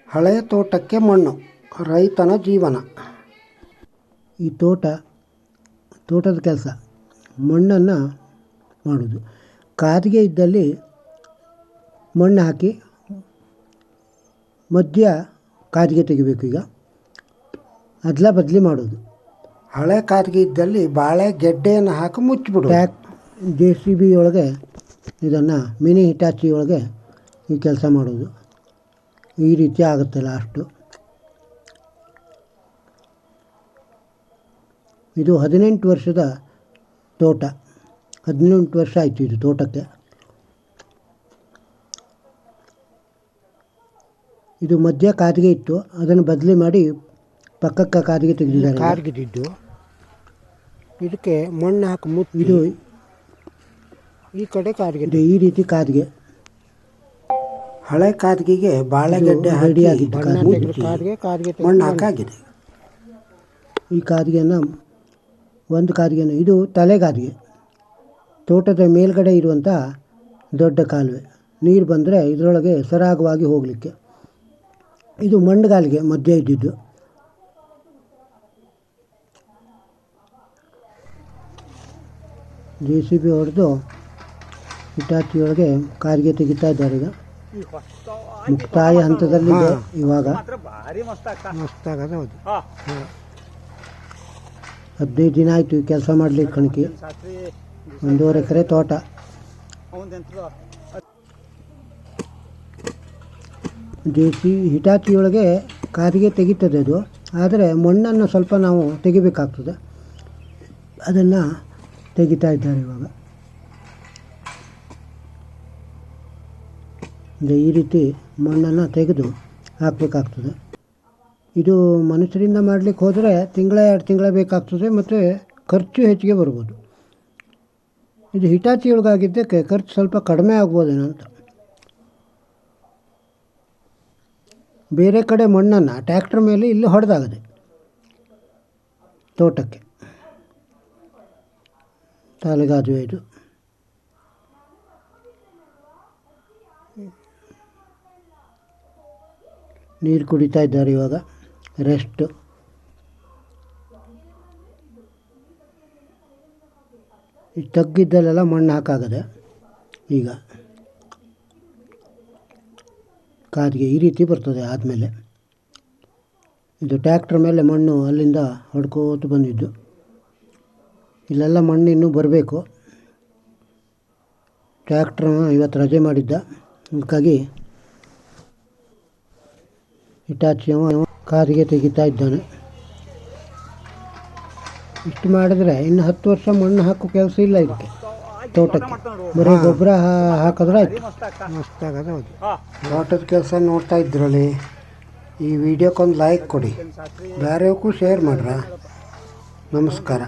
ಹಳೆಯ ತೋಟಕ್ಕೆ ಮಣ್ಣು, ರೈತನ ಜೀವನ. ಈ ತೋಟದ ಕೆಲಸ ಮಣ್ಣನ್ನು ಮಾಡೋದು. ಕಾದಿಗೆ ಇದ್ದಲ್ಲಿ ಮಣ್ಣು ಹಾಕಿ ಮಧ್ಯ ಕಾದಿಗೆ ತೆಗಿಬೇಕು. ಈಗ ಅದಲ ಬದಲಿ ಮಾಡೋದು. ಹಳೆ ಕಾದಿಗೆ ಇದ್ದಲ್ಲಿ ಬಾಳೆ ಗೆಡ್ಡೆಯನ್ನು ಹಾಕಿ ಮುಚ್ಚಿಬಿಡು. JCB ಒಳಗೆ ಇದನ್ನು ಮಿನಿ ಹಿಟಾಚಿ ಒಳಗೆ ಈ ಕೆಲಸ ಮಾಡೋದು. ಈ ರೀತಿ ಆಗುತ್ತೆ ಲಾಸ್ಟು. ಇದು 18 ವರ್ಷದ ತೋಟ. 18 ವರ್ಷ ಆಯಿತು ಇದು ತೋಟಕ್ಕೆ. ಇದು ಮಧ್ಯ ಕಾದಿಗೆ ಇತ್ತು, ಅದನ್ನು ಬದಲಿ ಮಾಡಿ ಪಕ್ಕಕ್ಕೆ ಕಾದಿಗೆ ತೆಗೆದಿದ್ದಾರೆ. ಕಾದಿಗೆದಿದ್ದು ಇದಕ್ಕೆ ಮಣ್ಣು ಹಾಕಿ ಮುಚ್ಚಿ ಇದು ಈ ಕಡೆ ಕಾದಿಗೆ, ಈ ರೀತಿ ಕಾದಿಗೆ. ಹಳೆ ಕಾದಿಗೆಗೆ ಬಾಳೆಗಡ್ಡೆ ರೆಡಿಯಾಗಿದ್ದು ಮಣ್ಣು ಹಾಕಾಗಿದೆ. ಈ ಕಾದಿಗೆಯನ್ನು ಒಂದು ಕಾದಿಗೆಯನ್ನು, ಇದು ತಲೆಗಾದಿಗೆ. ತೋಟದ ಮೇಲ್ಗಡೆ ಇರುವಂಥ ದೊಡ್ಡ ಕಾಲುವೆ, ನೀರು ಬಂದರೆ ಇದರೊಳಗೆ ಸರಾಗವಾಗಿ ಹೋಗಲಿಕ್ಕೆ. ಇದು ಮಣ್ಣುಗಾಲಿಗೆ ಮಧ್ಯೆ ಇದ್ದಿದ್ದು. JCB ಹೊಡೆದು ಹಿಟಾಚಿಯೊಳಗೆ ಕಾದಿಗೆ ತೆಗಿತಾ ಇದ್ದಾರೆ. ಈಗ ಮುಕ್ತಾಯ ಹಂತದಲ್ಲಿದೆ. ಇವಾಗ ಮಸ್ತಾಗದ. ಹೌದು, 15 ದಿನ ಆಯಿತು ಕೆಲಸ ಮಾಡಲಿಕ್ಕೆ. ಕಣಕಿ 1.5 ಎಕರೆ ತೋಟ. ಹಿಟಾಚಿಯೊಳಗೆ ಕಾದಿಗೆ ತೆಗಿತದೆ ಅದು. ಆದರೆ ಮಣ್ಣನ್ನು ಸ್ವಲ್ಪ ನಾವು ತೆಗಿಬೇಕಾಗ್ತದೆ. ಅದನ್ನು ತೆಗಿತಾ ಇದ್ದಾರೆ ಇವಾಗ. ಈ ರೀತಿ ಮಣ್ಣನ್ನು ತೆಗೆದು ಹಾಕಬೇಕಾಗ್ತದೆ. ಇದು ಮನುಷ್ಯರಿಂದ ಮಾಡಲಿಕ್ಕೆ ಹೋದರೆ 1-2 ತಿಂಗಳ ಬೇಕಾಗ್ತದೆ ಮತ್ತು ಖರ್ಚು ಹೆಚ್ಚಿಗೆ ಬರ್ಬೋದು. ಇದು ಹಿಟಾಚಿಯೊಳಗಾಗಿದ್ದಕ್ಕೆ ಖರ್ಚು ಸ್ವಲ್ಪ ಕಡಿಮೆ ಆಗ್ಬೋದೇನೋ ಅಂತ. ಬೇರೆ ಕಡೆ ಮಣ್ಣನ್ನು ಟ್ಯಾಕ್ಟ್ರ್ ಮೇಲೆ ಇಲ್ಲಿ ಹೊಡೆದಾಗದೆ ತೋಟಕ್ಕೆ. ತಾಲಗಾದುವೆ ಇದು. ನೀರು ಕುಡಿತಾ ಇದ್ದಾರೆ ಇವಾಗ. ರೆಸ್ಟ್. ಈ ತಗ್ಗಿದ್ದಲ್ಲೆಲ್ಲ ಮಣ್ಣು ಹಾಕಾಗದೆ. ಈಗ ಕಾದಿಗೆ ಈ ರೀತಿ ಬರ್ತದೆ. ಆದಮೇಲೆ ಇದು ಟ್ಯಾಕ್ಟ್ರ್ ಮೇಲೆ ಮಣ್ಣು ಅಲ್ಲಿಂದ ಹೊಡ್ಕೋತ ಬಂದಿದ್ದು. ಇಲ್ಲೆಲ್ಲ ಮಣ್ಣು ಇನ್ನೂ ಬರಬೇಕು. ಟ್ಯಾಕ್ಟ್ರ್ ಇವತ್ತು ರಜೆ ಮಾಡಿದ್ದ, ಅದಕ್ಕಾಗಿ ಹಿಟಾಚಿ ಕಾದಿಗೆ ತೆಗಿತಾ ಇದ್ದಾನೆ. ಇಷ್ಟು ಮಾಡಿದ್ರೆ ಇನ್ನು 10 ವರ್ಷ ಮಣ್ಣು ಹಾಕೋ ಕೆಲಸ ಇಲ್ಲ ಇದಕ್ಕೆ. ತೋಟಕ್ಕೆ ಬರೀ ಗೊಬ್ಬರ ಹಾಕಿದ್ರೆ ಆಯ್ತು. ಮಸ್ತಾಗದ. ಹೌದು, ತೋಟದ ಕೆಲಸ ನೋಡ್ತಾ ಇದ್ರಲ್ಲಿ ಈ ವಿಡಿಯೋಕ್ಕೊಂದು ಲೈಕ್ ಕೊಡಿ, ಬೇರೆಯವಕ್ಕೂ ಶೇರ್ ಮಾಡ್ರ. ನಮಸ್ಕಾರ.